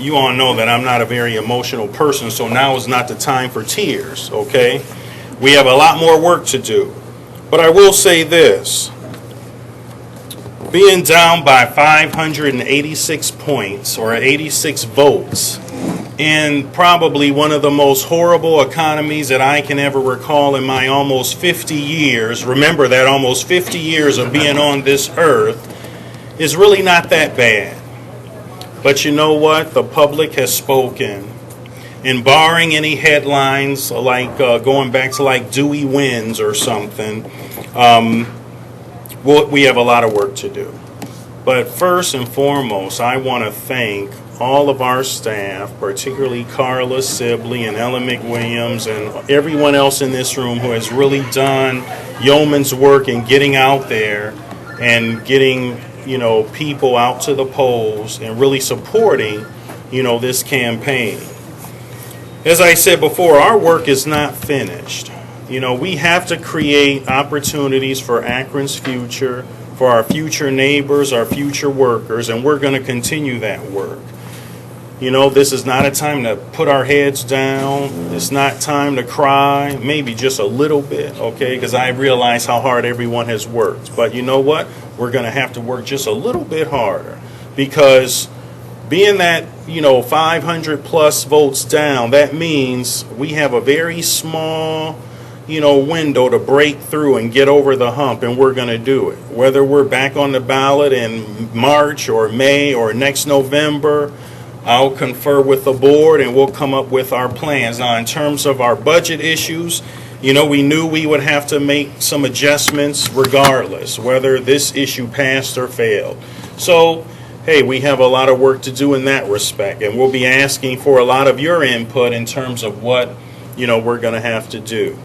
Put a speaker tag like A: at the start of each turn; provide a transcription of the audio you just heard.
A: you all know that I'm not a very emotional person, so now is not the time for tears, okay? We have a lot more work to do. But I will say this. Being down by 586 points or 86 votes in probably one of the most horrible economies that I can ever recall in my almost 50 years, remember that almost 50 years of being on this earth, is really not that bad. But you know what? The public has spoken. And barring any headlines like going back to like Dewey wins or something, we have a lot of work to do. But first and foremost, I want to thank all of our staff, particularly Carla Sibley and Ella McWilliams and everyone else in this room who has really done yeoman's work in getting out there and getting, people out to the polls and really supporting, this campaign. As I said before, our work is not finished. We have to create opportunities for Akron's future, for our future neighbors, our future workers, and we're going to continue that work. This is not a time to put our heads down. It's not time to cry, maybe just a little bit, okay? Because I realize how hard everyone has worked. But you know what? We're going to have to work just a little bit harder because being that, 500 plus votes down, that means we have a very small window to break through and get over the hump, and we're going to do it. Whether we're back on the ballot in March or May or next November, I'll confer with the board and we'll come up with our plans. Now, in terms of our budget issues, we knew we would have to make some adjustments regardless, whether this issue passed or failed. So, hey, we have a lot of work to do in that respect, and we'll be asking for a lot of your input in terms of what, we're going to have to do.